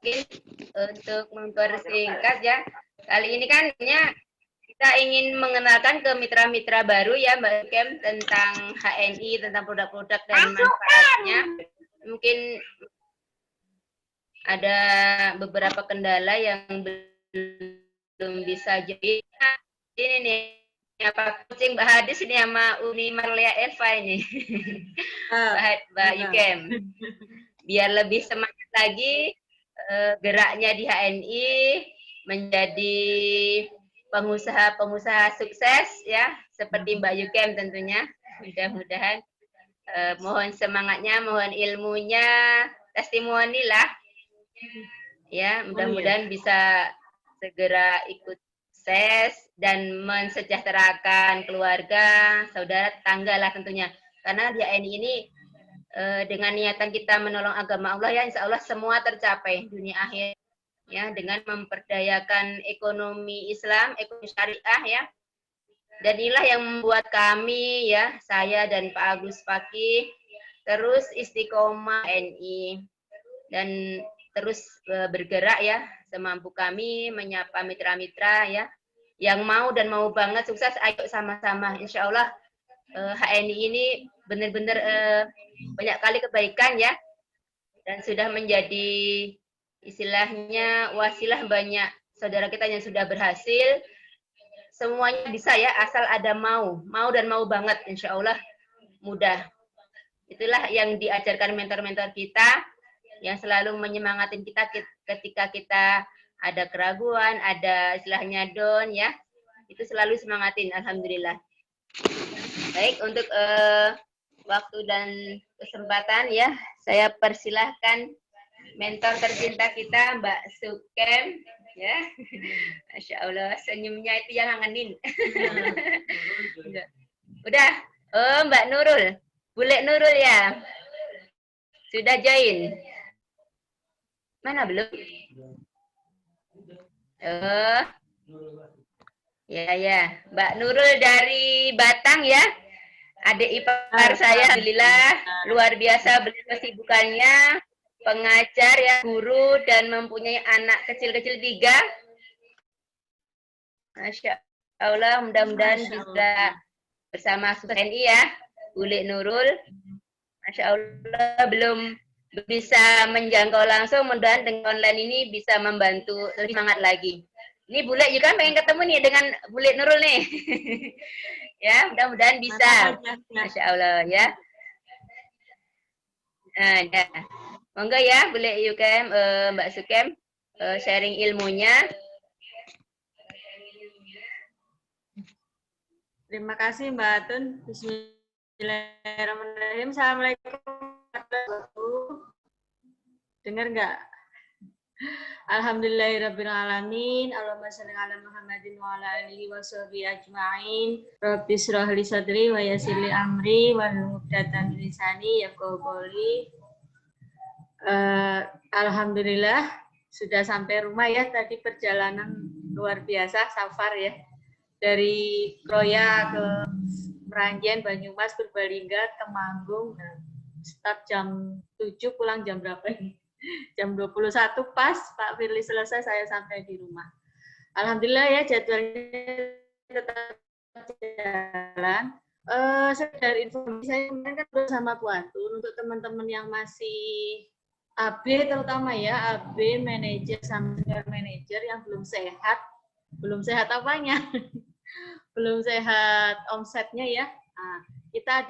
mungkin untuk mempersingkat ya, kali ini kan kita ingin mengenalkan ke mitra-mitra baru ya Mbak Kem tentang HNI, tentang produk-produk dan manfaatnya. Mungkin ada beberapa kendala yang belum bisa jadi. Ini nih, apa kucing Mbak Hadis ini sama Uni Marlia Eva ini. Mbak Yukem. Biar lebih semangat lagi geraknya di HNI menjadi pengusaha-pengusaha sukses ya, seperti Mbak Yukem tentunya. Mudah-mudahan mohon semangatnya, mohon ilmunya, testimoni lah. Ya, mudah-mudahan bisa segera ikut sukses dan mensejahterakan keluarga, saudara, tetangga lah tentunya. Karena di HNI ini dengan niatan kita menolong agama Allah ya, insya Allah semua tercapai dunia akhir ya, dengan memperdayakan ekonomi Islam, ekonomi syariah ya. Dan inilah yang membuat kami ya, saya dan Pak Agus Fakih terus istiqomah HNI dan terus bergerak ya semampu kami menyapa mitra-mitra ya yang mau dan mau banget sukses. Ayo sama-sama, insya Allah HNI ini benar-benar banyak kali kebaikan ya, dan sudah menjadi istilahnya wasilah banyak saudara kita yang sudah berhasil. Semuanya bisa ya, asal ada mau dan mau banget, insya Allah mudah. Itulah yang diajarkan mentor-mentor kita yang selalu menyemangatin kita ketika kita ada keraguan, ada istilahnya down ya, itu selalu semangatin. Alhamdulillah. Baik, untuk waktu dan kesempatan ya, saya persilahkan mentor tercinta kita Mbak Sukem ya. Masya Allah, senyumnya itu yang ngangenin. Udah. Oh, Mbak Nurul, Bule Nurul ya, sudah join. Mana belum? Ya, Mbak Nurul dari Batang ya. Adik ipar saya, alhamdulillah, luar biasa kesibukannya, pengajar ya, guru, dan mempunyai anak kecil-kecil 3. Masya Allah, mudah-mudahan bisa bersama TNI ya, Bule Nurul. Masya Allah, belum bisa menjangkau langsung, mudah-mudahan dengan online ini bisa membantu lebih semangat lagi. Ini Bule juga pengen ketemu nih dengan Bule Nurul nih. Ya, mudah-mudahan bisa. Masya Allah ya. Nah, ya. Monggo ya, Bule Yukem, Mbak Sukem, sharing ilmunya. Terima kasih Mbak Tun. Bismillahirrahmanirrahim. Assalamualaikum warahmatullahi wabarakatuh. Dengar nggak? Alhamdulillahirrabbilalamin. Allahumma sholli ala Muhammadin wa ala alihi wa sahbihi ajma'in. Rabbi shrah li sadri wa yassir li amri wahlul 'uqdatam min lisani yafqahu qawli. Alhamdulillah sudah sampai rumah ya, tadi perjalanan luar biasa, safar ya. Dari Kroya ke Meranjen, Banyumas, Purbalingga, Temanggung. Start jam 7, pulang jam berapa ini? Jam 21 pas Pak Firly selesai, saya sampai di rumah. Alhamdulillah ya, jadwalnya tetap jalan. Sekedar informasi, saya kemarin kan bersama Bu Antun untuk teman-teman yang masih AB terutama ya, AB, manajer, sama senior manajer yang belum sehat apanya? Belum sehat omsetnya ya. Nah, kita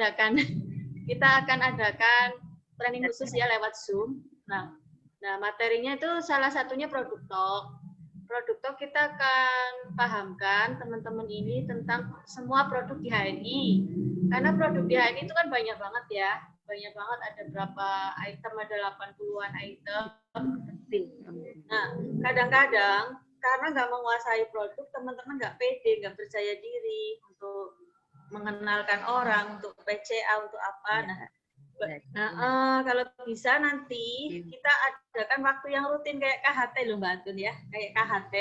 akan adakan training khusus ya lewat Zoom. Nah, materinya itu salah satunya produk talk. Produk talk kita akan pahamkan teman-teman ini tentang semua produk di HNI. Karena produk di HNI itu kan banyak banget ya. Banyak banget, ada berapa item, ada 80-an item. Nah, kadang-kadang karena nggak menguasai produk, teman-teman nggak pede, nggak percaya diri untuk mengenalkan orang, untuk PCA, untuk apa. Nah, kalau bisa nanti kita adakan waktu yang rutin kayak KHT loh Mbak Antun ya, kayak KHT.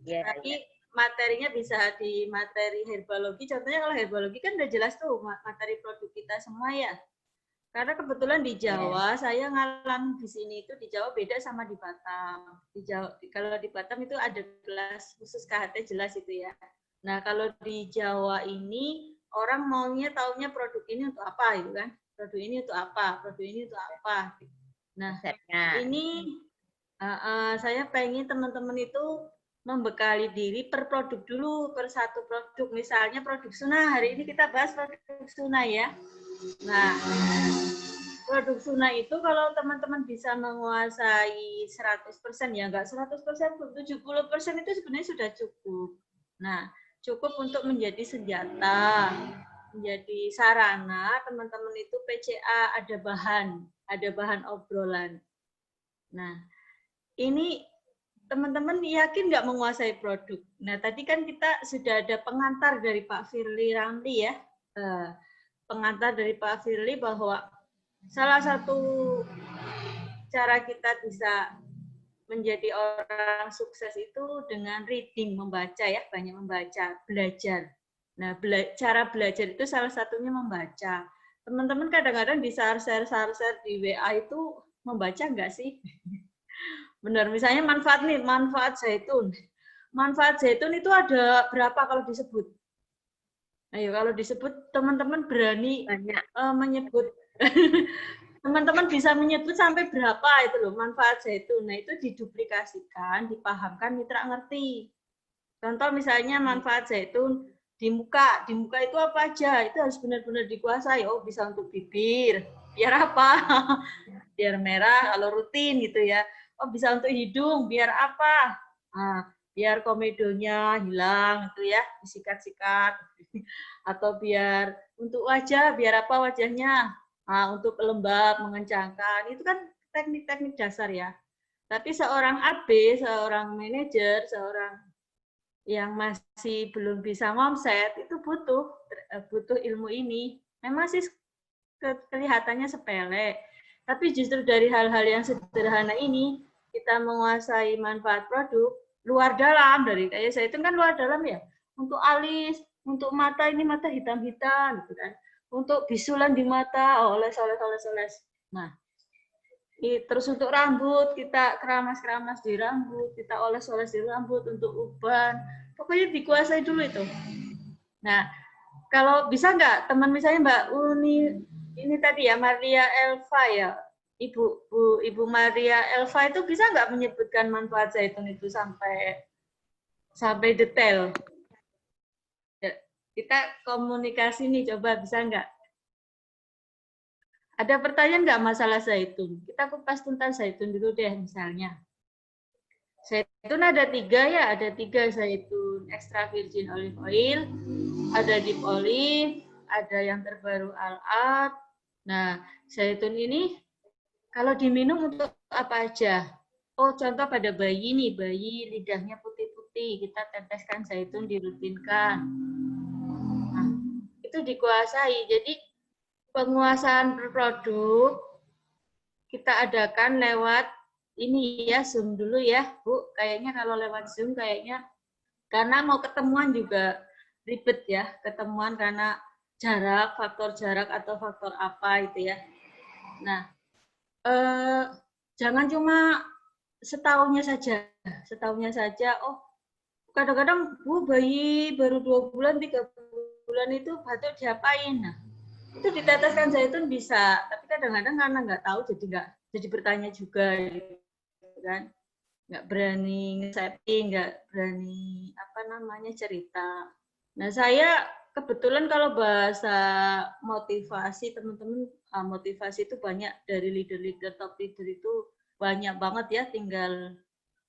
Tapi materinya bisa di materi herbologi. Contohnya kalau herbologi kan udah jelas tuh materi produk kita semua ya. Karena kebetulan di Jawa, saya ngalamin di sini itu di Jawa beda sama di Batam. Di Jawa, kalau di Batam itu ada kelas khusus KHT jelas itu ya. Nah, kalau di Jawa ini orang maunya taunya produk ini untuk apa gitu kan? Produk ini untuk apa? Produk ini untuk apa? Nah, ini saya pengen teman-teman itu membekali diri per produk dulu, per satu produk. Misalnya produk Suna, hari ini kita bahas produk Suna ya. Nah, produk Suna itu kalau teman-teman bisa menguasai 100%, ya enggak 100%, 70% itu sebenarnya sudah cukup. Nah, cukup untuk menjadi senjata, menjadi sarana teman-teman itu PCA, ada bahan obrolan. Nah, ini teman-teman yakin nggak menguasai produk? Nah, tadi kan kita sudah ada pengantar dari Pak Firly Ramli ya. Pengantar dari Pak Firly bahwa salah satu cara kita bisa menjadi orang sukses itu dengan reading, membaca ya, banyak membaca, belajar. Nah, cara belajar itu salah satunya membaca. Teman-teman kadang-kadang di share di WA itu membaca nggak sih? Benar, misalnya manfaat zaitun. Manfaat zaitun itu ada berapa kalau disebut? Ayo, kalau disebut teman-teman berani menyebut. Teman-teman bisa menyebut sampai berapa itu loh manfaat zaitun. Nah, itu diduplikasikan, dipahamkan, mitra ngerti. Contoh misalnya manfaat zaitun di muka itu apa aja? Itu harus benar-benar dikuasai. Oh, bisa untuk bibir. Biar apa? Biar merah kalau rutin gitu ya. Oh, bisa untuk hidung, biar apa? Nah, biar komedonya hilang gitu ya, disikat-sikat. Atau biar untuk wajah, biar apa wajahnya? Nah, untuk lembab, mengencangkan. Itu kan teknik-teknik dasar ya. Tapi seorang AB, seorang manajer, seorang yang masih belum bisa ngomset, itu butuh ilmu ini. Memang sih kelihatannya sepele, tapi justru dari hal-hal yang sederhana ini, kita menguasai manfaat produk luar dalam, dari kayak saya itu kan luar dalam ya, untuk alis, untuk mata, ini mata hitam-hitam gitu kan, untuk bisulan di mata, oles. Nah, terus untuk rambut, kita keramas-keramas di rambut, kita oles-oles di rambut untuk uban, pokoknya dikuasai dulu itu. Nah, kalau bisa nggak teman misalnya Mbak Uni ini tadi ya Maria Elva ya, Ibu Maria Elva itu bisa nggak menyebutkan manfaat zaitun itu sampai detail? Kita komunikasi nih, coba bisa nggak? Ada pertanyaan nggak masalah zaitun? Kita kupas tentang zaitun dulu deh misalnya. Zaitun ada 3 ya, ada 3 zaitun extra virgin olive oil, ada deep olive, ada yang terbaru al-ard. Nah, zaitun ini kalau diminum untuk apa aja? Oh, contoh pada bayi nih, bayi lidahnya putih-putih, kita teteskan zaitun, dirutinkan. Nah, itu dikuasai. Jadi penguasaan produk kita adakan lewat ini ya, Zoom dulu ya, Bu. Kayaknya kalau lewat Zoom kayaknya karena mau ketemuan juga ribet ya, ketemuan karena jarak, faktor jarak atau faktor apa itu ya. Nah, jangan cuma setahunnya saja. Oh, kadang-kadang Bu bayi baru 2 bulan, 3 bulan itu batuk diapain? Nah, itu diteteskan zaitun bisa, tapi kadang-kadang karena nggak tahu jadi bertanya juga gitu kan. Nggak berani nge-setting, nggak berani cerita. Nah, saya kebetulan kalau bahasa motivasi, teman-teman, motivasi itu banyak dari leader-leader, top leader itu banyak banget ya, tinggal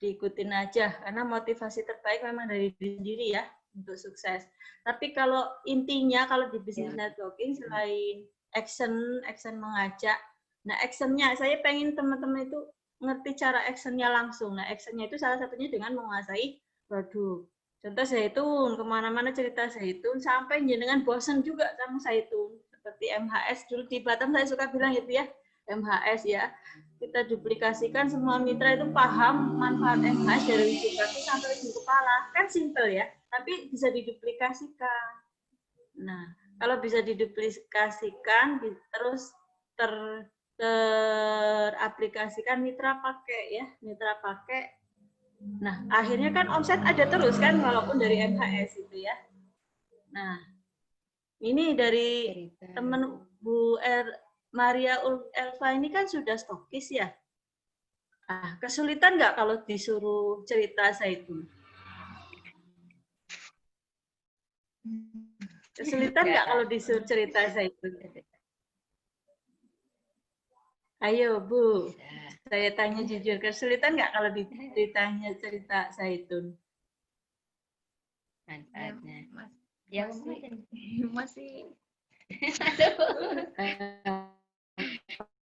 diikutin aja. Karena motivasi terbaik memang dari diri sendiri ya, untuk sukses. Tapi kalau intinya, kalau di business networking, selain action mengajak, nah actionnya, saya pengen teman-teman itu ngerti cara actionnya langsung. Nah, actionnya itu salah satunya dengan menguasai produk. Contoh zaitun, kemana-mana cerita zaitun, sampai jenengan bosan juga sama zaitun. Seperti MHS dulu di Batam saya suka bilang itu ya, MHS ya. Kita duplikasikan semua mitra itu paham manfaat MHS dari ujung kaki sampai ujung kepala. Kan simple ya, tapi bisa diduplikasikan. Nah, kalau bisa diduplikasikan, terus teraplikasikan mitra pakai ya, mitra pakai. Nah, akhirnya kan omset ada terus kan walaupun dari MHS itu ya. Nah, ini dari teman Bu Maria Elva ini kan sudah stokis ya. Ah, kesulitan nggak kalau disuruh cerita Zaitun? Kesulitan nggak kalau disuruh cerita Zaitun? Ayo Bu, saya tanya jujur, kesulitan nggak kalau ditanya cerita Zaitun? Manfaatnya. Ya, masih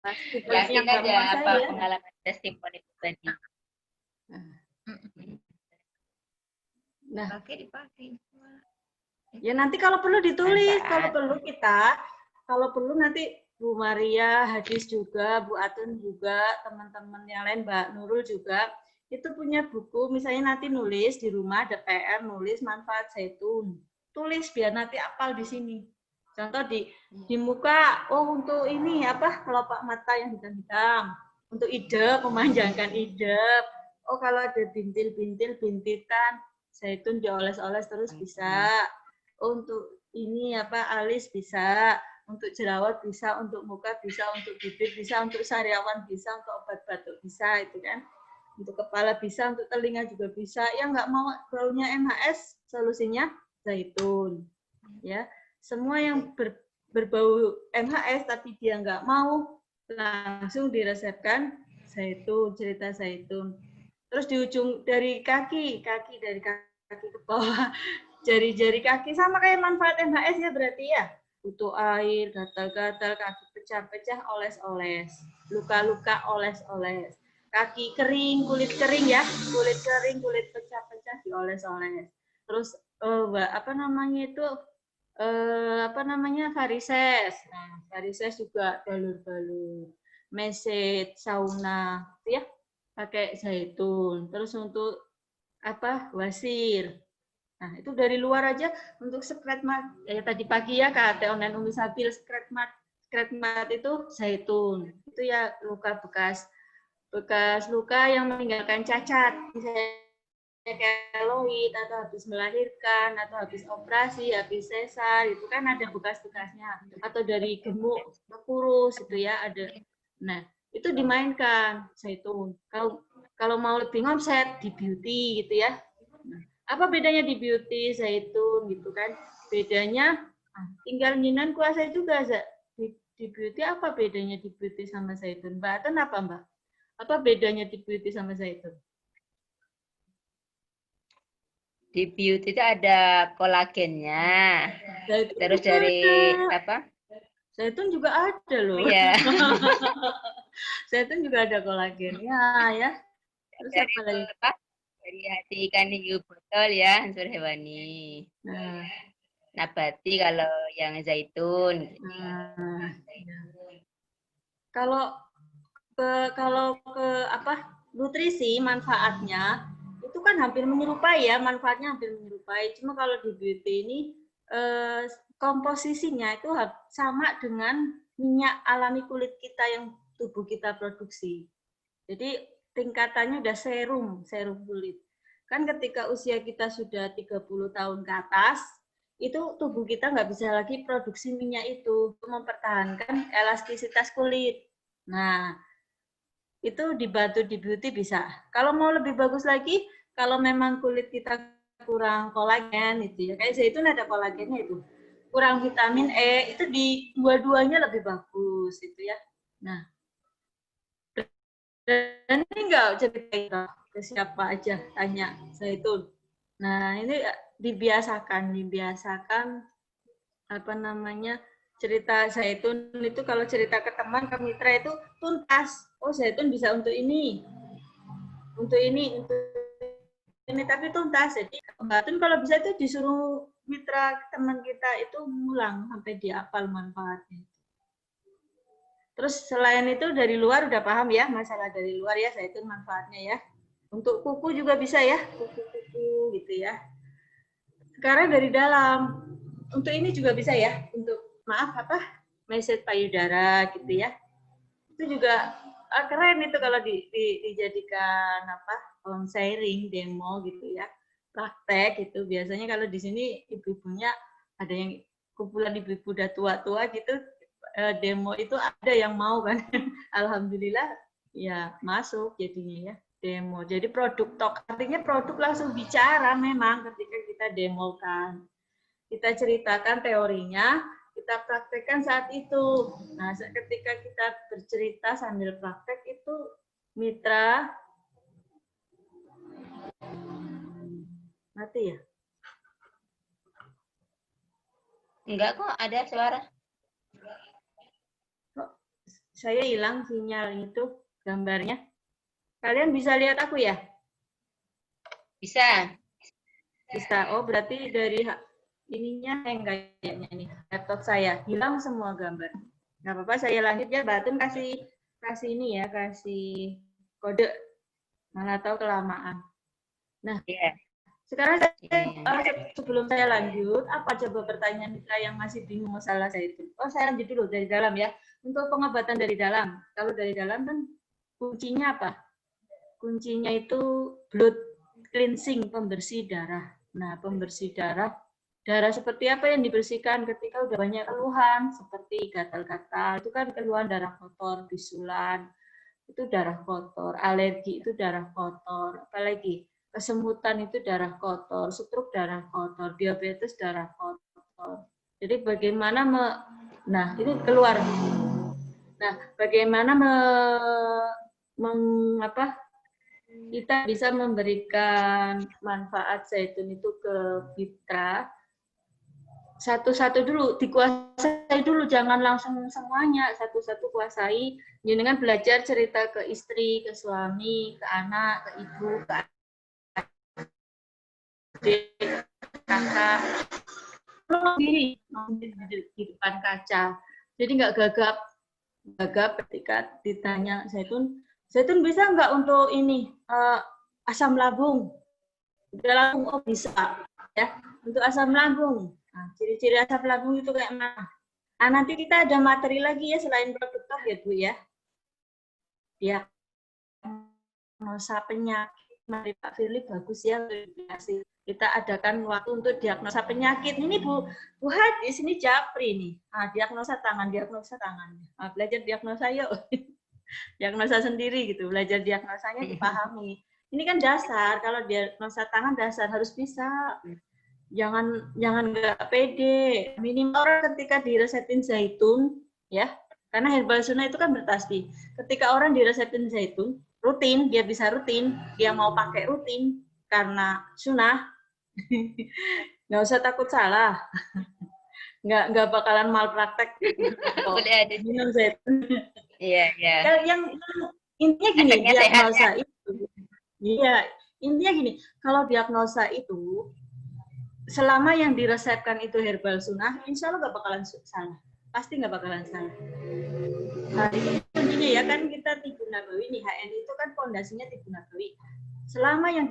Jelasin yang nggak aja menguasai apa ya. pengalaman testimoni pribadi. Nah, dipakai. ya nanti kalau perlu ditulis, Manfaat. kalau perlu nanti Bu Maria, Hadis juga, Bu Atun juga, teman-teman yang lain, Mbak Nurul juga, itu punya buku, misalnya nanti nulis di rumah, ada PR, nulis manfaat zaitun. Tulis biar nanti apal di sini. Contoh di muka, oh untuk ini apa, kelopak mata yang hitam-hitam. Untuk idep, memanjangkan idep. Oh kalau ada bintil-bintil, bintitan, zaitun dioles-oles terus bisa. Oh, untuk ini apa, alis bisa. Untuk jerawat bisa, untuk muka bisa, untuk bibir bisa, untuk sariawan bisa, untuk obat batuk bisa, itu kan. Untuk kepala bisa, untuk telinga juga bisa. Yang nggak mau baunya MHS, solusinya zaitun. Ya, semua yang berbau MHS tapi dia nggak mau, langsung diresepkan zaitun, cerita zaitun. Terus di ujung dari kaki dari kaki ke bawah, jari-jari kaki sama kayak manfaat MHS ya berarti ya. Butuh air, gatal-gatal, kaki pecah-pecah, oles-oles. Luka-luka, oles-oles. Kaki kering, kulit kering ya. Kulit kering, kulit pecah-pecah, dioles-oles. Terus apa namanya itu, varises. Nah, varises juga balur-balur. Meset, sauna, ya, pakai zaitun. Terus untuk apa, wasir. Nah, itu dari luar aja untuk secret mat. Tadi pagi ya KT online Umi Sabil, secret mat itu zaitun. Itu ya luka bekas luka yang meninggalkan cacat. Misalnya keloid atau habis melahirkan atau habis operasi, habis sesar, itu kan ada bekas-bekasnya. Atau dari gemuk kurus itu ya ada. Nah, itu dimainkan zaitun. Kalau mau lebih ngomset di beauty gitu ya. Nah, apa bedanya di beauty zaitun gitu kan? Bedanya tinggal nyinan kuasa juga di beauty. Apa bedanya di beauty sama zaitun? Mbak Aten apa Mbak? Apa bedanya di beauty sama zaitun? Di beauty itu ada kolagennya. Zaitun Terus juga dari ada. apa? Zaitun juga ada loh. Iya. Zaitun juga ada kolagennya ya. Terus Dari apa lagi? apa? Dari hati ikan hiu botol ya, unsur hewani. Nah, Nabati kalau yang zaitun. nah. Kalau ke apa, nutrisi manfaatnya itu kan hampir menyerupai ya, manfaatnya hampir menyerupai. Cuma kalau di beauty ini komposisinya itu sama dengan minyak alami kulit kita yang tubuh kita produksi. Jadi tingkatannya udah serum kulit. Kan ketika usia kita sudah 30 tahun ke atas, itu tubuh kita nggak bisa lagi produksi minyak itu untuk mempertahankan elastisitas kulit. Nah, itu dibantu di beauty bisa. Kalau mau lebih bagus lagi, kalau memang kulit kita kurang kolagen itu ya, kayak zaitun ada kolagennya itu. Kurang vitamin E, itu di dua-duanya lebih bagus itu ya. Nah, dan ini enggak cerita ke siapa aja tanya zaitun. Nah, ini dibiasakan apa namanya, cerita zaitun itu kalau cerita ke teman, ke mitra itu tuntas. Oh, zaitun bisa untuk ini, tapi tuntas. Jadi zaitun kalau bisa itu disuruh mitra teman kita itu ngulang sampai dihafal manfaatnya. Terus selain itu dari luar udah paham ya, masalah dari luar ya zaitun manfaatnya ya. Untuk kuku juga bisa ya, kuku-kuku gitu ya. Sekarang dari dalam, untuk ini juga bisa ya, untuk meset payudara gitu ya. Itu juga keren itu kalau dijadikan apa sharing demo gitu ya, praktek gitu. Biasanya kalau di sini ibu-ibunya ada yang kumpulan ibu-ibu udah tua-tua gitu, demo itu ada yang mau kan. Alhamdulillah ya masuk jadinya ya demo. Jadi produk talk, artinya produk langsung bicara memang ketika kita demokan. Kita ceritakan teorinya, kita praktekkan saat itu. Nah, ketika kita bercerita sambil praktek itu mitra mati ya? Enggak kok, ada suara. Kok saya hilang sinyal itu gambarnya. Kalian bisa lihat aku ya? Bisa. Bisa. Oh, berarti dari ininya kayaknya nih laptop saya hilang semua gambar. Nggak apa-apa, saya lanjut ya. Batin kasih ini ya, kasih kode. Malah tahu kelamaan. Nah, Iya. sekarang sebelum saya lanjut, apa coba pertanyaan Mitra yang masih bingung masalah saya itu? Oh, saya lanjut dulu dari dalam ya. Untuk pengobatan dari dalam, kalau dari dalam kan kuncinya apa? Kuncinya itu blood cleansing, pembersih darah. Nah, pembersih darah, darah seperti apa yang dibersihkan ketika udah banyak keluhan, seperti gatal-gatal, itu kan keluhan darah kotor, bisulan, itu darah kotor, alergi itu darah kotor, apalagi kesemutan itu darah kotor, stroke darah kotor, diabetes darah kotor. Jadi bagaimana nah ini keluar. Nah, bagaimana kita bisa memberikan manfaat zaitun itu ke mitra satu-satu dulu, dikuasai dulu, jangan langsung semuanya, satu-satu kuasai. Jangan belajar cerita ke istri, ke suami, ke anak, ke ibu, ke adik, ke kakak. Diri di depan kaca. Jadi nggak gagap ketika ditanya Zaitun bisa nggak untuk ini asam lambung? Lambung oh bisa ya untuk asam lambung. Nah, ciri-ciri asam lambung itu kayak mana? Nah, nanti kita ada materi lagi ya selain produk talk ya Bu ya. Diagnosa penyakit, mari Pak Firly bagus ya kita adakan waktu untuk diagnosa penyakit. Ini Bu di sini Japri nih. Nah, diagnosa tangan. Nah, belajar diagnosa yuk. Diagnosa sendiri gitu, belajar diagnosanya dipahami. Ini kan dasar, kalau diagnosa tangan dasar harus bisa. Jangan nggak pede. Minimal orang ketika diresepin zaitun, ya, karena herbal sunnah itu kan bertasbih. Ketika orang diresepin zaitun, rutin, dia bisa rutin, dia mau pakai rutin karena sunnah, nggak usah takut salah, nggak bakalan malpraktek. Boleh ada. Minum zaitun. Iya, iya. Yang intinya gini, Efeknya diagnosa sehat, ya? itu, iya, intinya gini, kalau diagnosa itu selama yang diresepkan itu herbal sunnah, insya Allah nggak bakalan salah. Pasti nggak bakalan salah. Nah, itu kuncinya ya kan kita Tibun Nabawi nih, HN itu kan fondasinya Tibun Nabawi. Selama yang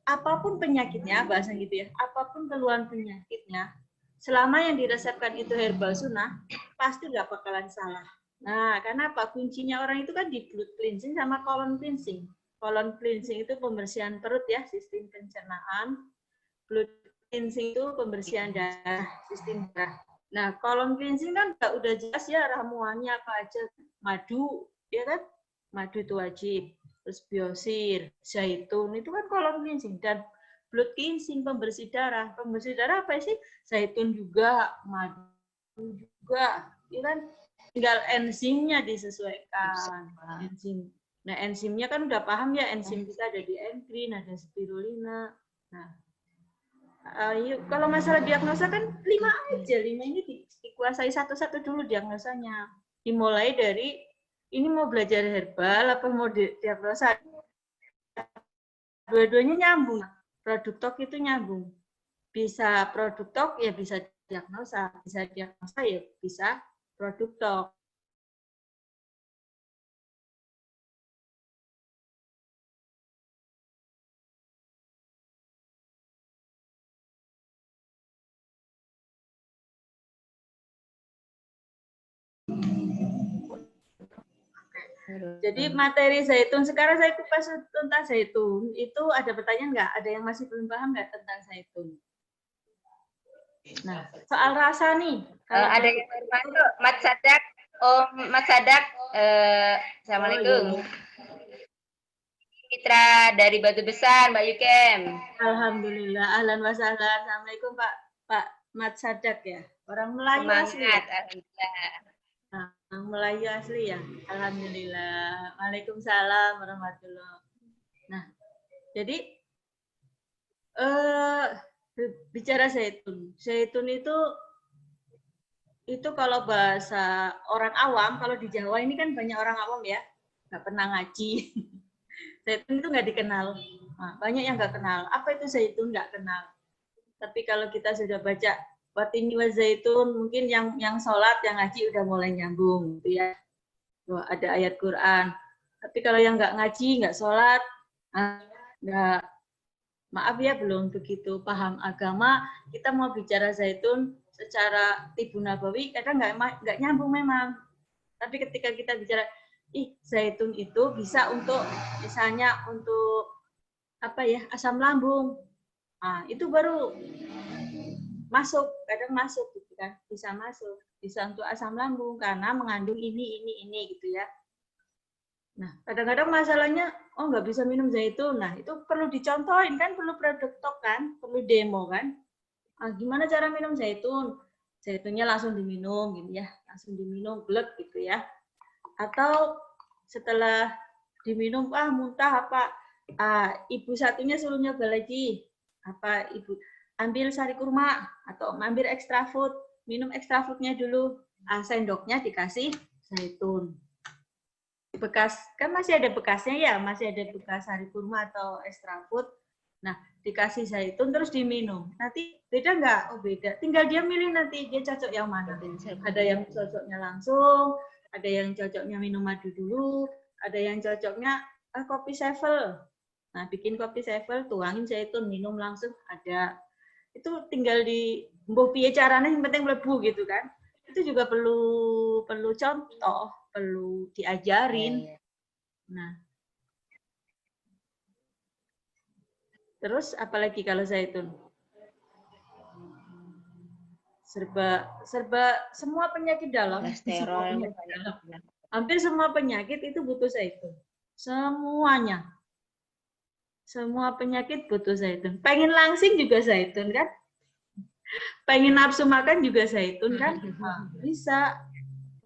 apapun penyakitnya, bahasa gitu ya, apapun keluhan penyakitnya, selama yang diresepkan itu herbal sunnah, pasti nggak bakalan salah. Nah, karena apa? Kuncinya orang itu kan di blood cleansing sama colon cleansing. Colon cleansing itu pembersihan perut ya, sistem pencernaan. Blood cleansing itu pembersihan darah, sistem darah. Nah, colon cleansing kan udah jelas ya ramuannya apa aja. Madu, ya kan? Madu itu wajib. Terus biosir, zaitun, itu kan colon cleansing. Dan blood cleansing, pembersih darah. Pembersih darah apa sih? Zaitun juga, madu juga. Ya kan? Tinggal enzimnya disesuaikan. Enzim. Nah, enzimnya kan udah paham ya, enzim kita ada di endokrin, ada spirulina. Nah, kalau masalah diagnosa kan 5 aja, 5 ini dikuasai satu-satu dulu diagnosanya. Dimulai dari ini mau belajar herbal apa mau diagnosa. Dua-duanya nyambung. Produk talk itu nyambung. Bisa produk talk ya bisa diagnosa, ya bisa produk talk. Jadi materi zaitun, sekarang saya kupas tentang zaitun. Itu ada pertanyaan nggak? Ada yang masih belum paham nggak tentang zaitun? Nah, soal rasa nih. Kalau Ada yang baru masuk, Mat Sadak. Oh, Mat Sadak. Assalamualaikum. Mitra dari Batu Besar, Mbak Yukem. Alhamdulillah, ahlan wa sahlan. Assalamualaikum Pak Mat Sadak ya. Orang Melayu asli ya? Semangat, alhamdulillah. Nah, orang Melayu asli ya. Alhamdulillah. Waalaikumsalam warahmatullahi. Nah, jadi bicara zaitun. Zaitun itu kalau bahasa orang awam, kalau di Jawa ini kan banyak orang awam ya, nggak pernah ngaji. Zaitun itu nggak dikenal. Nah, banyak yang nggak kenal. Apa itu zaitun? Nggak kenal. Tapi kalau kita sudah baca Watini wa zaitun, mungkin yang sholat, yang ngaji udah mulai nyambung, gitu ya. Wah, ada ayat Quran. Tapi kalau yang nggak ngaji, nggak sholat, nggak, maaf ya, belum begitu paham agama, kita mau bicara zaitun secara tibu nabawi, kadang nggak nyambung memang. Tapi ketika kita bicara, zaitun itu bisa untuk, misalnya untuk apa ya, asam lambung. Nah, itu baru masuk, kadang masuk gitu kan, bisa masuk, bisa untuk asam lambung karena mengandung ini gitu ya. Nah, kadang-kadang masalahnya, oh nggak bisa minum zaitun. Nah, itu perlu dicontohin kan, perlu produk tok kan, perlu demo kan. Gimana cara minum zaitun? Zaitunnya langsung diminum gitu ya, langsung diminum, glek gitu ya. Atau setelah diminum, muntah apa? Ibu satunya suruh nyoba lagi. Apa ibu? Ambil sari kurma atau ambil extra food, minum extra foodnya dulu. Sendoknya dikasih zaitun. Bekas, kan masih ada bekasnya ya, masih ada bekas sari kurma atau extra food. Nah, dikasih zaitun terus diminum. Nanti beda nggak? Oh beda. Tinggal dia milih nanti dia cocok yang mana. Ada yang cocoknya langsung, ada yang cocoknya minum madu dulu, ada yang cocoknya kopi sevel. Nah, bikin kopi sevel, tuangin zaitun, minum langsung ada. Itu tinggal di mbok piye caranya, yang penting mlebu gitu kan. Itu juga perlu contoh, perlu diajarin. Nah, terus apalagi kalau zaitun? Serba semua penyakit dalam. Hampir semua penyakit itu butuh zaitun. Semuanya. Semua penyakit butuh zaitun. Pengen langsing juga zaitun kan? Pengen nafsu makan juga zaitun kan? Bisa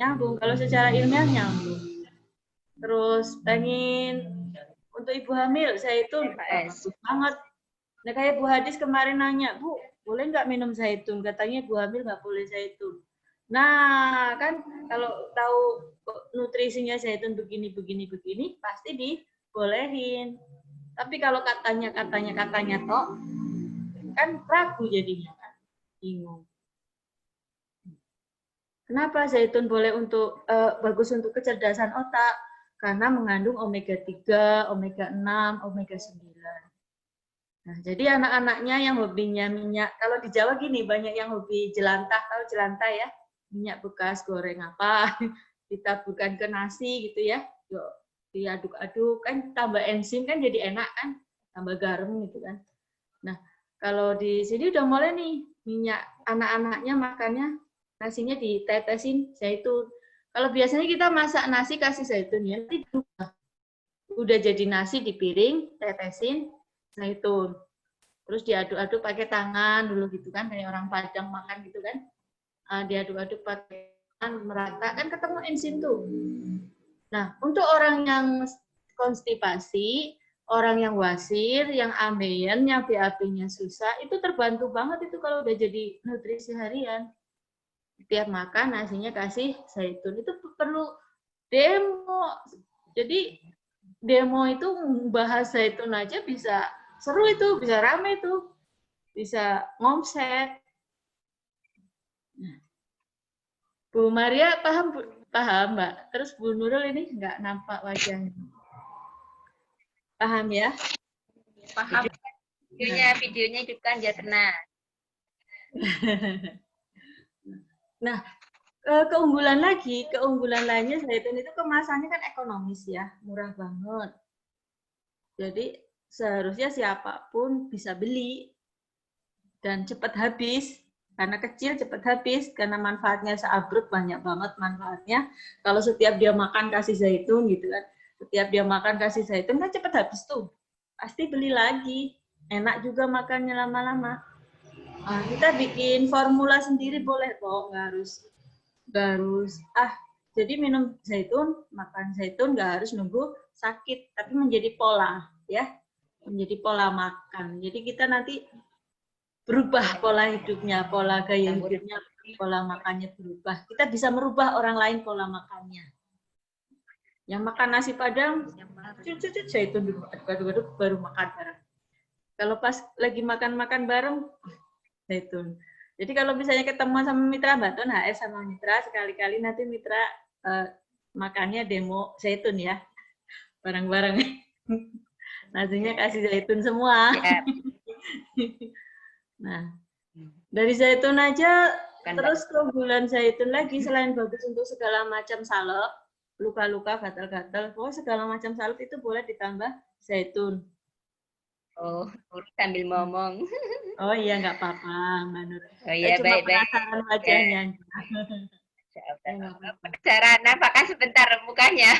nyambung. Kalau secara ilmiah nyambung. Terus pengen untuk ibu hamil zaitun bagus banget. Nah kayak Bu Hadis kemarin nanya, Bu, boleh nggak minum zaitun? Katanya ibu hamil nggak boleh zaitun. Nah kan kalau tahu nutrisinya zaitun begini, pasti dibolehin. Tapi kalau katanya tok, kan ragu jadinya kan, bingung. Kenapa zaitun boleh untuk bagus untuk kecerdasan otak? Karena mengandung omega 3, omega 6, omega 9. Nah, jadi anak-anaknya yang hobinya minyak, kalau di Jawa gini, banyak yang hobi jelantah, tahu jelantah ya? Minyak bekas goreng apa, ditaburkan ke nasi gitu ya. Yuk, diaduk-aduk, kan tambah enzim kan jadi enak kan, tambah garam gitu kan. Nah, kalau di sini udah mulai nih, minyak anak-anaknya makannya, nasinya ditetesin zaitun. Kalau biasanya kita masak nasi kasih zaitun ya, nanti udah jadi nasi di piring, tetesin zaitun. Terus diaduk-aduk pakai tangan dulu gitu kan, kayak orang Padang makan gitu kan. Diaduk-aduk pakai tangan, merata, kan ketemu enzim tuh. Nah, untuk orang yang konstipasi, orang yang wasir, yang ambeien, yang BAB-nya susah, itu terbantu banget itu kalau udah jadi nutrisi harian. Tiap makan nasinya kasih zaitun. Itu perlu demo. Jadi demo itu bahas zaitun aja bisa seru itu, bisa rame itu, bisa ngomset. Bu Maria paham Mbak. Terus Bu Nurul ini nggak nampak wajahnya. Paham ya? Paham. Videonya hidupkan Jatna. Nah, keunggulan lainnya zaitun itu kemasannya kan ekonomis ya, murah banget. Jadi seharusnya siapapun bisa beli dan cepat habis. Karena kecil cepat habis, karena manfaatnya seabrut, banyak banget manfaatnya. Kalau setiap dia makan kasih zaitun gitu kan, setiap dia makan kasih zaitun kan cepat habis tuh. Pasti beli lagi. Enak juga makannya lama-lama. Nah, kita bikin formula sendiri boleh kok, nggak harus jadi minum zaitun, makan zaitun nggak harus nunggu sakit, tapi menjadi pola ya, menjadi pola makan. Jadi kita nanti berubah pola hidupnya, pola gaya hidupnya, pola makannya berubah. Kita bisa merubah orang lain pola makannya. Yang makan nasi padang, cucu zaitun dulu, aduk-aduk baru makan bareng. Kalau pas lagi makan-makan bareng, zaitun. Jadi kalau misalnya ketemu sama mitra Baton, HS sama mitra, sekali-kali nanti mitra makannya demo zaitun ya, bareng-bareng. Nasinya kasih zaitun semua. Ya. Nah, dari zaitun aja, terus keunggulan zaitun lagi, selain bagus untuk segala macam salep, luka-luka, gatal-gatal, pokoknya segala macam salep itu boleh ditambah zaitun. Oh, sambil ngomong. Oh iya, nggak apa-apa, Mbak Nur. Oh iya, Cuma baik-baik. penasaran wajahnya. Penasaran, nampakkan sebentar mukanya.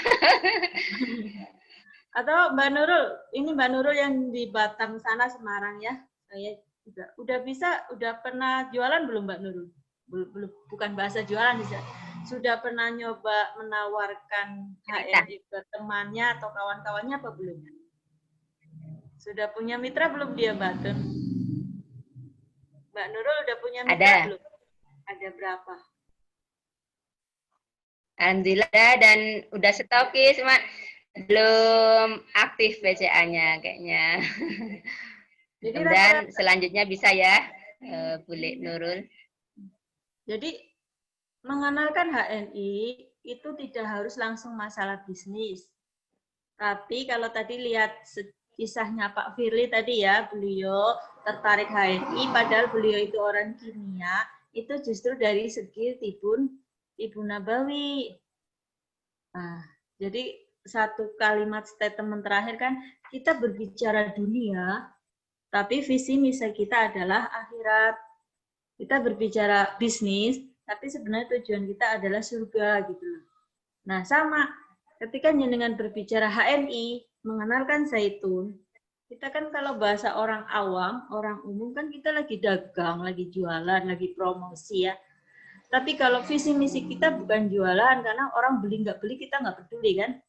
Atau Mbak Nurul, ini Mbak Nurul yang di Batam sana, Semarang ya. Saya juga udah pernah jualan belum Mbak Nurul? Belum, bukan bahasa jualan bisa. Sudah pernah nyoba menawarkan HNI ke temannya atau kawan-kawannya apa belum? Sudah punya mitra belum dia Mbak Tun? Mbak Nurul udah punya mitra belum? Ada berapa? Alhamdulillah, dan udah stokis, cuma belum aktif BCA-nya kayaknya. Dan selanjutnya bisa ya, boleh Nurul. Jadi mengenalkan HNI itu tidak harus langsung masalah bisnis. Tapi kalau tadi lihat kisahnya Pak Firly tadi ya, beliau tertarik HNI padahal beliau itu orang kimia, itu justru dari segi Tibun Nabawi. Nah, jadi satu kalimat statement terakhir kan, kita berbicara dunia, tapi visi misi kita adalah akhirat. Kita berbicara bisnis, tapi sebenarnya tujuan kita adalah surga gitu. Nah, sama ketika dengan berbicara HNI, mengenalkan zaitun, kita kan kalau bahasa orang awam, orang umum kan kita lagi dagang, lagi jualan, lagi promosi ya. Tapi kalau visi misi kita bukan jualan, karena orang beli nggak beli kita nggak peduli kan.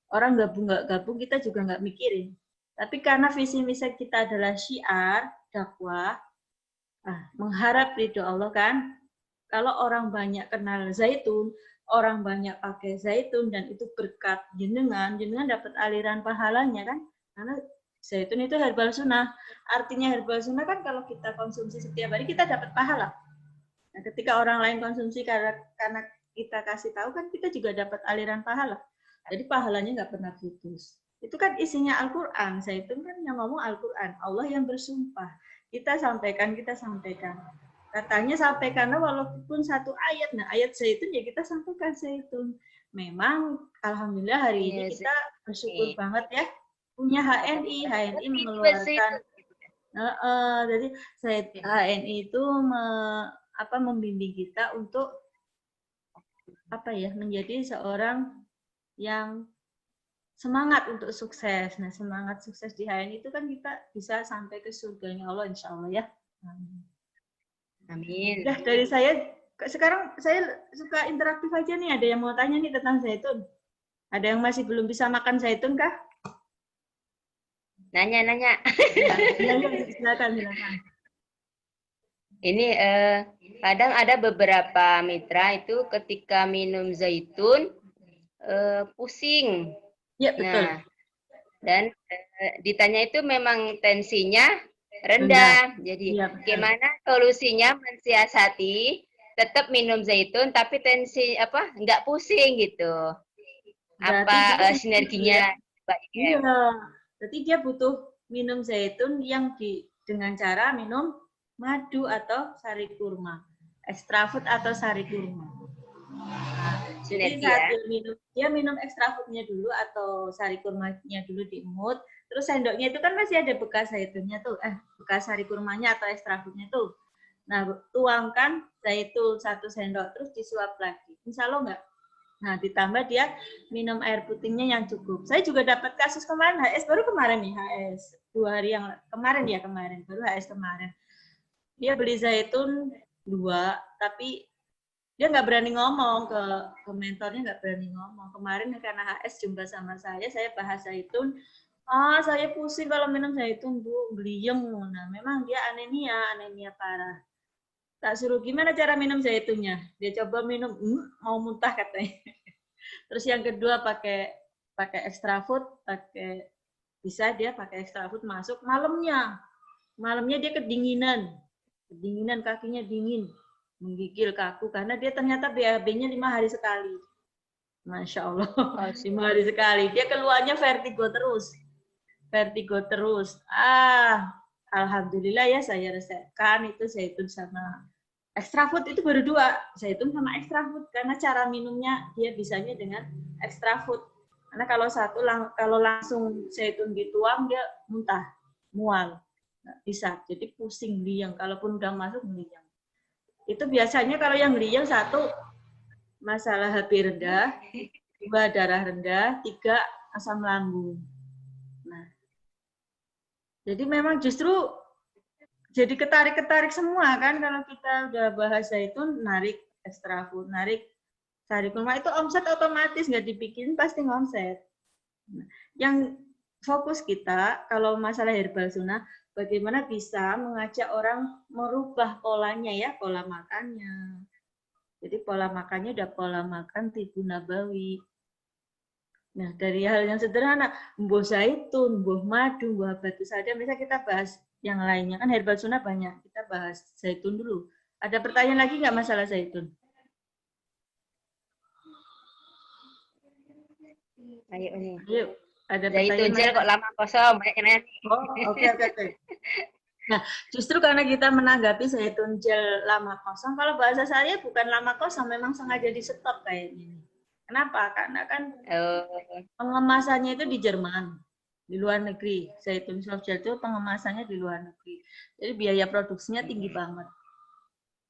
Orang gabung nggak gabung kita juga nggak mikirin. Tapi karena visi misi kita adalah syiar, dakwah, mengharap ridho Allah kan. Kalau orang banyak kenal zaitun, orang banyak pakai zaitun dan itu berkat jenengan dapat aliran pahalanya kan. Karena zaitun itu herbal sunnah. Artinya herbal sunnah kan kalau kita konsumsi setiap hari kita dapat pahala. Nah, ketika orang lain konsumsi karena kita kasih tahu kan kita juga dapat aliran pahala. Jadi pahalanya nggak pernah putus. Itu kan isinya Al-Quran. Zaitun kan yang ngomong Al-Quran. Allah yang bersumpah. Kita sampaikan. Katanya sampaikan walaupun satu ayat. Nah ayat zaitun ya kita sampaikan zaitun. Memang Alhamdulillah hari ini kita bersyukur banget ya. Punya HNI. HNI mengeluarkan. Jadi HNI itu membimbing kita untuk menjadi seorang yang semangat untuk sukses. Nah, semangat sukses di HNI itu kan kita bisa sampai ke surganya Allah, insya Allah ya. Amin. Udah dari saya, sekarang saya suka interaktif aja nih. Ada yang mau tanya nih tentang zaitun? Ada yang masih belum bisa makan zaitun kah? Nanya. Silakan. Ini kadang ada beberapa mitra itu ketika minum zaitun pusing. Ya, betul. Nah, dan ditanya itu memang tensinya rendah. Benar. Jadi gimana solusinya mensiasati tetap minum zaitun tapi tensi nggak pusing gitu. Berarti sinerginya? Iya. Berarti dia butuh minum zaitun yang dengan cara minum madu atau sari kurma, extra food atau sari kurma. Jadi Sinergi saat ya. dia minum extra foodnya dulu atau sari kurmanya dulu diemut, terus sendoknya itu kan masih ada bekas zaitunnya tuh, bekas sari kurmanya atau extra foodnya tuh. Nah, tuangkan zaitun 1 sendok terus disuap lagi. Insya Allah enggak. Nah, ditambah dia minum air putihnya yang cukup. Saya juga dapat kasus kemarin HS baru kemarin nih HS 2 hari yang kemarin baru HS kemarin. Dia beli zaitun 2, tapi dia nggak berani ngomong ke mentornya, nggak berani ngomong. Kemarin karena HS jumpa sama saya bahas zaitun. Saya pusing kalau minum zaitun, Bu, beliung. Nah, memang dia anemia parah. Tak suruh gimana cara minum zaitunnya. Dia coba minum, mau muntah katanya. Terus yang kedua pakai extra food, bisa dia pakai extra food masuk malamnya dia kedinginan kakinya dingin, menggigil kaku karena dia ternyata BAB-nya 5 hari sekali. Masya Allah, 5 hari sekali. Dia keluarnya vertigo terus. Alhamdulillah ya saya resepkan itu zaitun sama extra food itu baru 2, zaitun sama extra food karena cara minumnya dia bisanya dengan extra food. Karena kalau langsung zaitun dituang dia muntah, mual. Nggak bisa, jadi pusing liang. Kalaupun udah masuk liang. Itu biasanya kalau yang liang 1 masalah HB rendah, 2 darah rendah, 3 asam lambung. Nah, jadi memang justru jadi ketarik semua kan kalau kita udah bahas zaitun, narik extra food, narik sari kurma itu omset otomatis nggak dibikin pasti ngomset. Nah, yang fokus kita kalau masalah herbal sunnah bagaimana bisa mengajak orang merubah polanya ya, pola makannya. Jadi pola makannya udah pola makan tibu nabawi. Nah, dari hal yang sederhana, mbuh zaitun, mbuh madu, mbuh batu saja, misalnya kita bahas yang lainnya. Kan herbal sunnah banyak, kita bahas zaitun dulu. Ada pertanyaan lagi nggak masalah zaitun? Ayo nih. Ayo, ada Zaitun pertanyaan gel kok lama kosong, banyak. oke. Nah, justru karena kita menanggapi zaitun gel lama kosong, kalau bahasa saya bukan lama kosong, memang sengaja di stop kayaknya. Kenapa? Karena kan pengemasannya itu di Jerman, di luar negeri. Zaitun soft gel itu pengemasannya di luar negeri. Jadi biaya produksinya tinggi banget.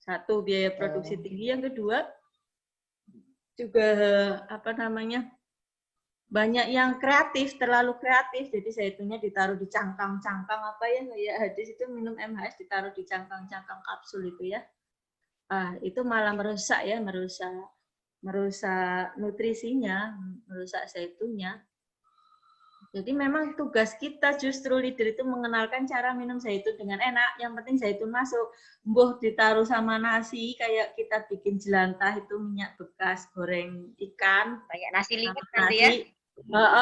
1, biaya produksi tinggi. Yang kedua, juga banyak yang kreatif, terlalu kreatif. Jadi zaitunnya ditaruh di cangkang-cangkang kayak hadis itu minum MHS ditaruh di cangkang-cangkang kapsul itu ya. Itu malah merusak nutrisinya, merusak zaitunnya. Jadi memang tugas kita justru leader itu mengenalkan cara minum zaitun dengan enak. Yang penting zaitun masuk. Mbuh ditaruh sama nasi kayak kita bikin jelantah itu minyak bekas goreng ikan. Kayak nasi liwet nanti ya.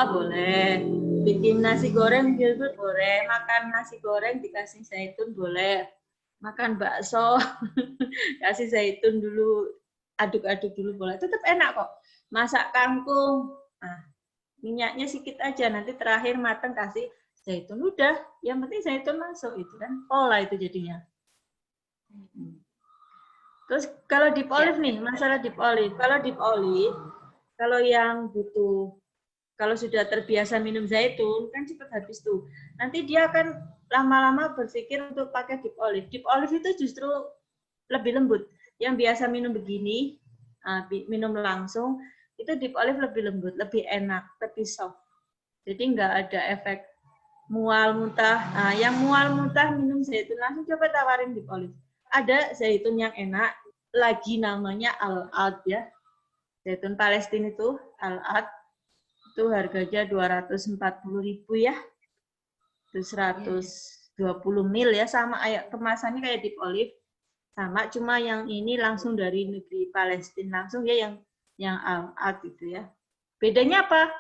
Boleh. Bikin nasi goreng gitu boleh. Makan nasi goreng dikasih zaitun boleh. Makan bakso kasih zaitun dulu, aduk-aduk dulu boleh. Tetap enak kok. Masak kangkung. Minyaknya sedikit aja, nanti terakhir matang kasih zaitun. Udah, yang penting zaitun masuk itu kan pola itu jadinya. Terus kalau deep olive nih, masalah deep olive. Kalau yang butuh, kalau sudah terbiasa minum zaitun, kan cepat habis tuh. Nanti dia akan lama-lama berpikir untuk pakai deep olive. Deep olive itu justru lebih lembut. Yang biasa minum begini, minum langsung, itu deep olive lebih lembut, lebih enak, lebih soft. Jadi nggak ada efek mual muntah. Yang mual muntah minum zaitun langsung coba tawarin deep olive. Ada zaitun yang enak, lagi namanya Al-Ad ya. Zaitun Palestina itu Al-Ad. Itu harganya 240.000 ya. Itu 120 mil ya, sama kemasannya kayak deep olive. Sama, cuma yang ini langsung dari negeri Palestina, langsung ya yang Al-Ad itu ya. Bedanya apa?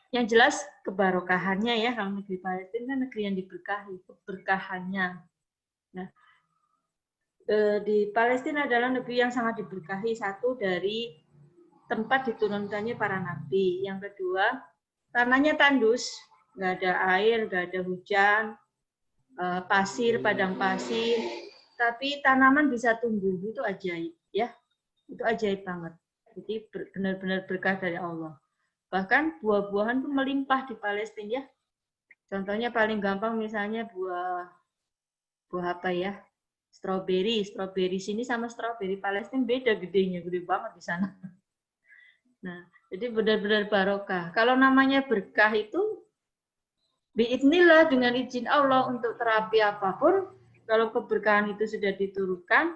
Yang jelas kebarokahannya ya, kalau negeri Palestina kan negeri yang diberkahi, keberkahannya. Nah, di Palestina adalah negeri yang sangat diberkahi, satu dari tempat diturunkannya para nabi. Yang kedua, tanahnya tandus, nggak ada air, nggak ada hujan, pasir, padang pasir, tapi tanaman bisa tumbuh, itu ajaib ya, itu ajaib banget. Jadi benar-benar berkah dari Allah. Bahkan buah-buahan tuh melimpah di Palestina ya. Contohnya paling gampang misalnya buah apa ya? Stroberi. Stroberi sini sama stroberi Palestina beda gedenya, gede banget di sana. Nah, jadi benar-benar barokah. Kalau namanya berkah itu biidznillah dengan izin Allah untuk terapi apapun, kalau keberkahan itu sudah diturunkan,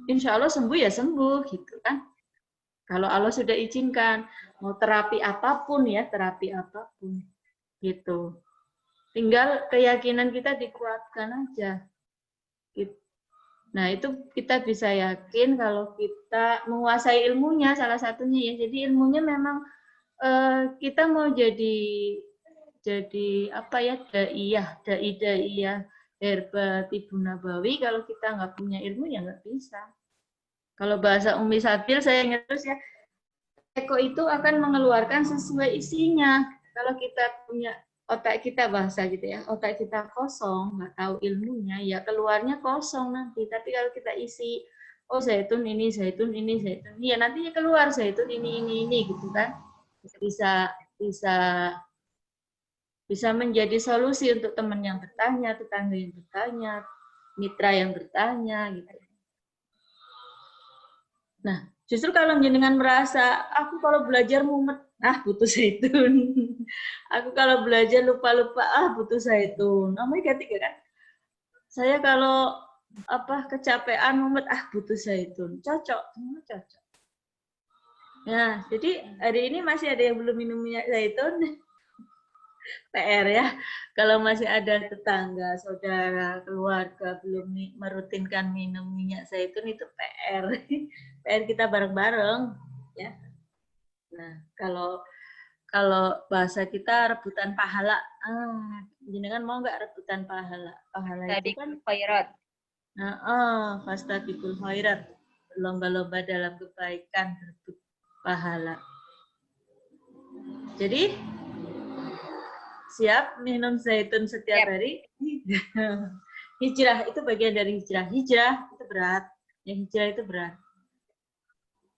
insya Allah sembuh ya sembuh gitu kan. Kalau Allah sudah izinkan, mau terapi apapun ya, terapi apapun gitu. Tinggal keyakinan kita dikuatkan aja. Nah, itu kita bisa yakin kalau kita menguasai ilmunya, salah satunya ya. Jadi ilmunya memang kita mau jadi apa ya, dai herba tibu nabawi, kalau kita nggak punya ilmu ya nggak bisa. Kalau bahasa Umi Sabil saya ingat terus ya, teko itu akan mengeluarkan sesuai isinya. Kalau kita punya otak kita bahasa gitu ya, otak kita kosong, nggak tahu ilmunya, ya keluarnya kosong nanti. Tapi kalau kita isi, oh zaitun ini, zaitun ini, zaitun ini, ya nantinya keluar zaitun ini gitu kan. Bisa menjadi solusi untuk teman yang bertanya, tetangga yang bertanya, mitra yang bertanya gitu. Nah, justru kalau jenengan merasa aku kalau belajar mumet, butuh zaitun. Aku kalau belajar lupa-lupa, butuh zaitun. Namanya ketiga kan. Saya kalau kecapean mumet, butuh zaitun. Cocok, semua cocok. Nah, jadi hari ini masih ada yang belum minum minyak zaitun. PR ya, kalau masih ada tetangga, saudara, keluarga belum merutinkan minum minyak zaitun itu PR. PR kita bareng-bareng ya. Nah, kalau bahasa kita rebutan pahala, jenengan mau nggak rebutan pahala? Pahala itu kan khairat. Fastabiqul khairat, lomba-lomba dalam kebaikan, berebut pahala. Jadi siap minum zaitun setiap hari. Hijrah itu bagian dari hijrah. Hijrah itu berat. Yang hijrah itu berat.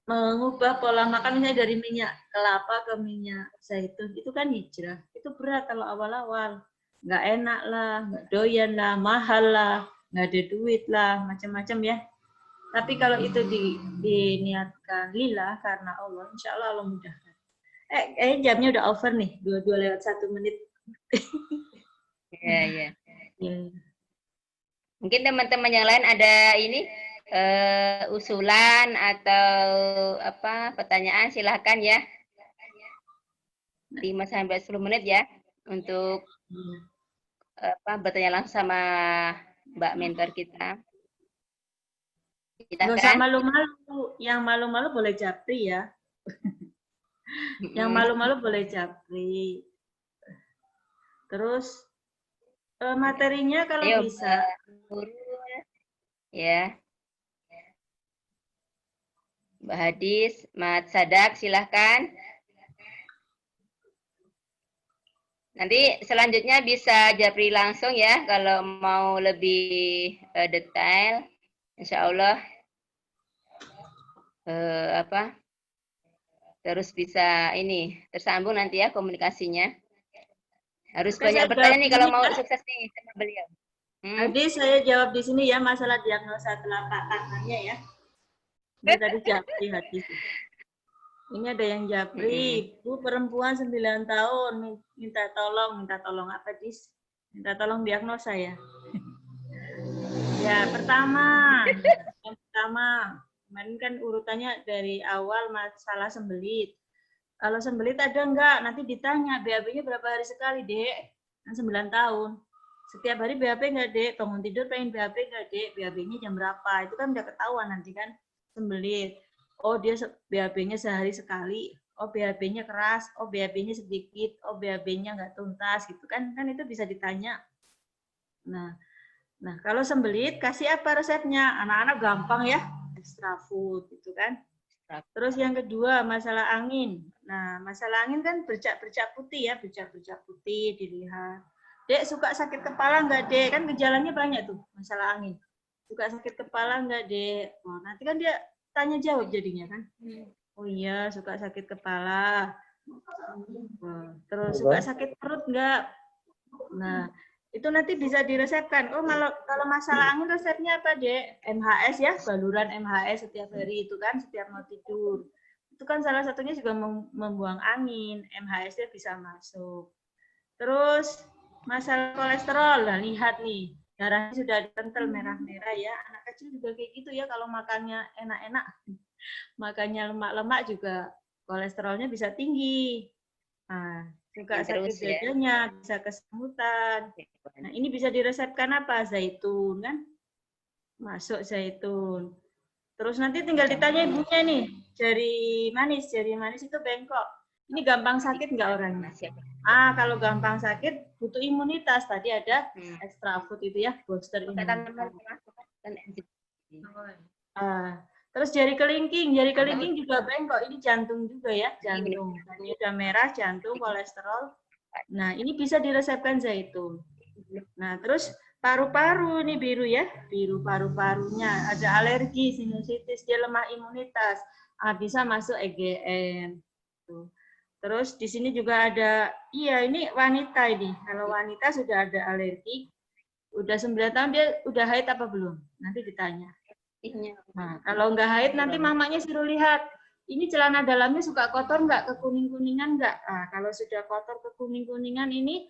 Mengubah pola makan misalnya dari minyak kelapa ke minyak zaitun itu kan hijrah. Itu berat kalau awal-awal. Nggak enak lah, nggak doyan lah, mahal lah, nggak ada duit lah, macam-macam ya. Tapi kalau itu diniatkan lillah karena Allah, insya Allah Allah mudahkan. Jamnya udah over nih, 22:01 menit. Ya. Mungkin teman-teman yang lain ada ini usulan atau pertanyaan, silahkan ya. 5-10 menit ya untuk bertanya langsung sama Mbak mentor kita. Nggak usah malu-malu. Yang malu-malu boleh japri ya. Yang malu-malu boleh japri. Terus materinya kalau bisa. Ya. Mbak Hadis, Mat Sadak, silahkan. Nanti selanjutnya bisa japri langsung ya kalau mau lebih detail. Insya Allah terus bisa tersambung nanti ya komunikasinya. Harus banyak bertanya nih kalau mau sukses nih sama beliau. Jadi saya jawab di sini ya masalah diagnosa telapak tangannya ya. Ini tadi japri Hadis. Ini ada yang japri, Bu perempuan 9 tahun minta tolong apa Dis? Minta tolong diagnosa ya. Ya pertama, kemarin kan urutannya dari awal masalah sembelit. Kalau sembelit ada enggak? Nanti ditanya BAB-nya berapa hari sekali, Dek? Kan 9 tahun. Setiap hari BAB enggak, Dek? Bangun tidur pengen BAB enggak, Dek? BAB-nya jam berapa? Itu kan udah ketahuan nanti kan sembelit. Oh, dia BAB-nya sehari sekali. Oh, BAB-nya keras. Oh, BAB-nya sedikit. Oh, BAB-nya enggak tuntas gitu kan. Kan itu bisa ditanya. Nah, kalau sembelit kasih apa resepnya? Anak-anak gampang ya. Extra food gitu kan. Terus yang kedua, masalah angin. Nah, masalah angin kan bercak-bercak putih ya, bercak-bercak putih dilihat. Dek, suka sakit kepala enggak, Dek? Kan gejalanya banyak tuh, masalah angin. Suka sakit kepala enggak, Dek? Oh, nanti kan dia tanya jawab jadinya kan. Oh iya, suka sakit kepala. Terus suka sakit perut enggak? Nah, itu nanti bisa diresepkan. Oh, kalau masalah angin resepnya apa, Dek? MHS ya, baluran MHS setiap hari itu kan, setiap mau tidur. Itu kan salah satunya juga membuang angin, MHS-nya bisa masuk. Terus masalah kolesterol, nah lihat nih, darahnya sudah kental merah-merah ya. Anak kecil juga kayak gitu ya, kalau makannya enak-enak, makannya lemak-lemak juga kolesterolnya bisa tinggi. Nah, suka sakit Terus ya. dadanya, bisa kesemutan. Nah, ini bisa diresepkan apa? Zaitun kan? Masuk zaitun. Terus nanti tinggal ditanya ibunya nih, jari manis itu bengkok. Ini gampang sakit nggak orangnya? Kalau gampang sakit butuh imunitas. Tadi ada extra food itu ya, booster imunitas. Terus jari kelingking juga bengkok. Ini jantung juga ya, jantung. Ini udah merah, jantung, kolesterol. Nah, ini bisa diresepkan zaitun. Nah, terus paru-paru ini biru ya, biru paru-parunya. Ada alergi, sinusitis, dia lemah imunitas. Bisa masuk EGN. Terus di sini juga ada, iya ini wanita ini. Kalau wanita sudah ada alergi, udah 9 tahun dia udah haid apa belum? Nanti ditanya. Nah, kalau nggak haid nanti mamanya suruh lihat. Ini celana dalamnya suka kotor nggak, kekuning-kuningan nggak? Kalau sudah kotor kekuning-kuningan ini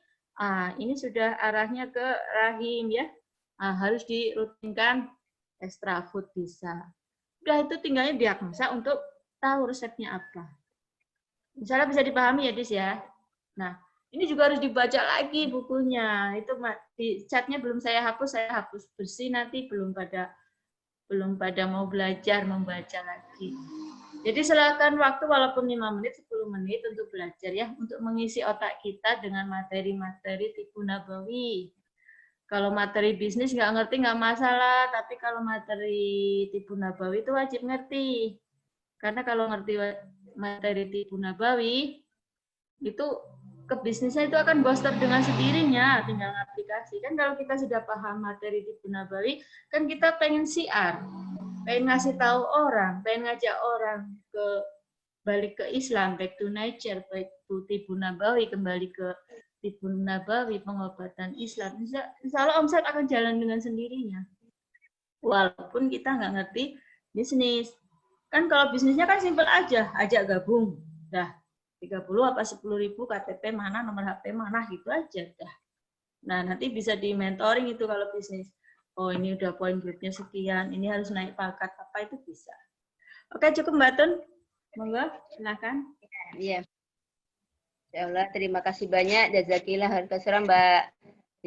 sudah arahnya ke rahim ya. Harus dirutinkan extra food bisa. Udah itu tinggalnya diagnosa untuk tahu resepnya apa. Misalnya bisa dipahami ya, Dis ya. Nah, ini juga harus dibaca lagi bukunya. Itu di chatnya belum saya hapus bersih nanti belum pada mau belajar membaca lagi. Jadi silakan waktu walaupun 5 menit, 10 menit untuk belajar ya, untuk mengisi otak kita dengan materi-materi tipu nabawi. Kalau materi bisnis nggak ngerti nggak masalah, tapi kalau materi tipu nabawi itu wajib ngerti. Karena kalau ngerti materi tipu nabawi, itu ke bisnisnya itu akan booster dengan sendirinya, tinggal aplikasi. Kan kalau kita sudah paham materi tipu nabawi, kan kita pengen siar, pengen ngasih tahu orang, pengen ngajak orang ke balik ke Islam, back to nature, back to tipu nabawi, kembali ke tipu nabawi, pengobatan Islam. Insya Allah omset akan jalan dengan sendirinya. Walaupun kita nggak ngerti bisnis. Kan kalau bisnisnya kan simpel aja, ajak gabung. Dah, 30 apa 10.000 KTP mana, nomor HP mana, gitu aja dah. Nah, nanti bisa di mentoring itu kalau bisnis. Oh, ini udah poin grupnya sekian, ini harus naik pangkat apa itu bisa. Oke, cukup Mbak Tun. Monggo, silakan. Iya. Ya Allah, terima kasih banyak. Jazakillah khairan Mbak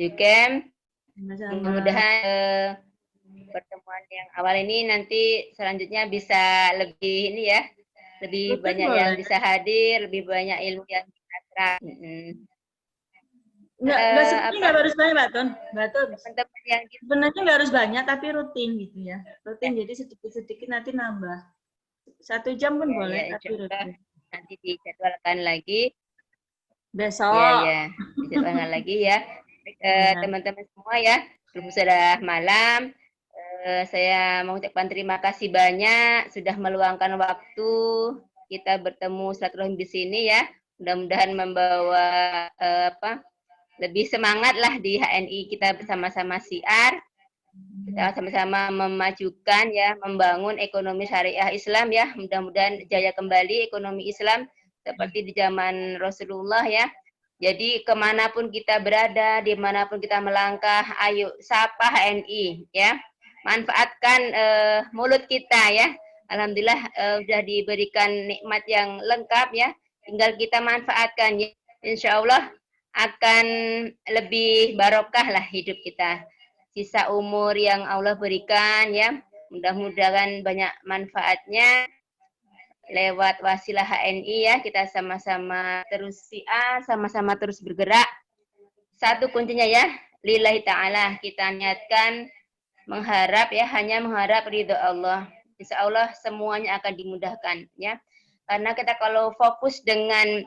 Yukem. Mudah-mudahan pertemuan yang awal ini nanti selanjutnya bisa lebih ini ya, lebih betul, banyak boleh yang bisa hadir, lebih banyak ilmu yang kita serap. Nggak seperti nggak harus banyak, Mbak Tun. Teman-teman yang sebenarnya nggak harus banyak, tapi rutin gitu ya. Rutin, jadi sedikit-sedikit nanti nambah. 1 jam pun boleh, tapi rutin. Nanti dijadwalkan lagi. Besok. Ya, dijadwalkan lagi ya. Teman-teman semua ya, sudah malam. Saya mengucapkan terima kasih banyak sudah meluangkan waktu kita bertemu silaturahim di sini ya. Mudah-mudahan membawa lebih semangat lah di HNI kita bersama-sama siar. Kita sama-sama memajukan ya, membangun ekonomi syariah Islam ya. Mudah-mudahan jaya kembali ekonomi Islam seperti di zaman Rasulullah ya. Jadi kemanapun kita berada, dimanapun kita melangkah, ayo sapa HNI ya. Manfaatkan mulut kita ya. Alhamdulillah sudah diberikan nikmat yang lengkap ya. Tinggal kita manfaatkan ya. Insya Allah akan lebih barokah lah hidup kita. Sisa umur yang Allah berikan ya. Mudah-mudahan banyak manfaatnya lewat wasilah HNI ya. Kita sama-sama terus siar, sama-sama terus bergerak. Satu kuncinya ya, lillahi ta'ala. Kita niatkan mengharap ya, hanya mengharap ridho Allah. Insya Allah semuanya akan dimudahkan ya. Karena kita kalau fokus dengan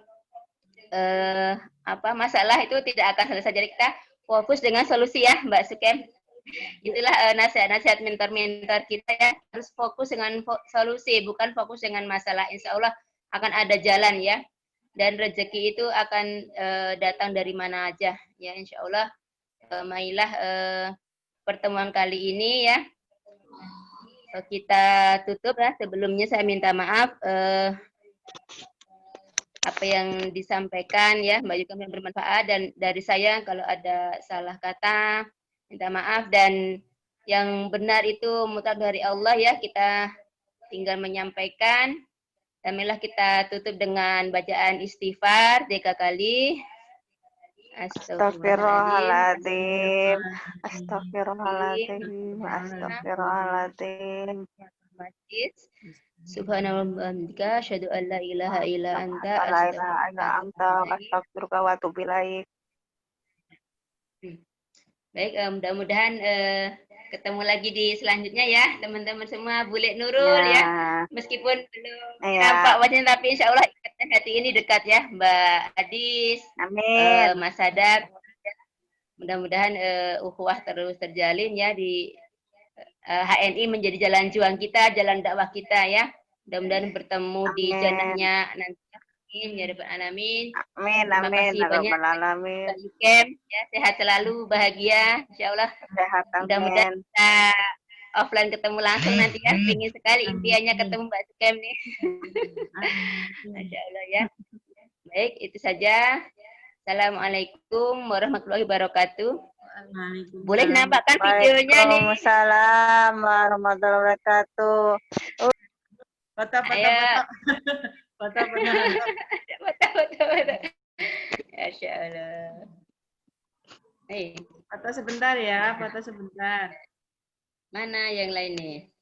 masalah itu tidak akan selesai. Jadi kita fokus dengan solusi ya Mbak Sukem. Itulah nasihat-nasihat mentor-mentor kita ya, harus fokus dengan solusi, bukan fokus dengan masalah. Insya Allah akan ada jalan ya. Dan rezeki itu akan datang dari mana aja ya, insya Allah. Marilah pertemuan kali ini ya kita tutup ya. Sebelumnya saya minta maaf apa yang disampaikan ya Mbak Yukam yang bermanfaat, dan dari saya kalau ada salah kata minta maaf, dan yang benar itu mutlak dari Allah ya, kita tinggal menyampaikan. Dan marilah kita tutup dengan bacaan istighfar 3 kali. Astagfirullahaladzim, astagfirullahaladzim, astagfirullahaladzim. Subhanallah wa bihamdika asyhadu an la ilaha illa anta La ilaha illa anta, astaghfiruka wa atubu ilaik. Baik, mudah-mudahan ketemu lagi di selanjutnya ya teman-teman semua. Bule Nurul ya, meskipun belum nampak wajahnya tapi insya Allah ikatan hati ini dekat ya, Mbak Adis, Amin. Mas Sadat. Mudah-mudahan ukhuwah terus terjalin ya di HNI, menjadi jalan juang kita, jalan dakwah kita ya. Mudah-mudahan bertemu di jannahnya nanti. Amin ya rabbal alamin. Amin, Terima amin, kasih banyak alamin. Mbak Yukem ya, sehat selalu, bahagia insyaallah. Sehat, Mudah-mudahan amin. kita offline ketemu langsung nanti ya. Pingin sekali impiannya ketemu Mbak Yukem nih. Masya Allah ya. Baik, itu saja. Assalamualaikum warahmatullahi wabarakatuh. Boleh nampakkan videonya nih. Waalaikumsalam warahmatullahi wabarakatuh. Foto. Masya Allah. Foto sebentar ya, foto sebentar. Mana yang lain nih?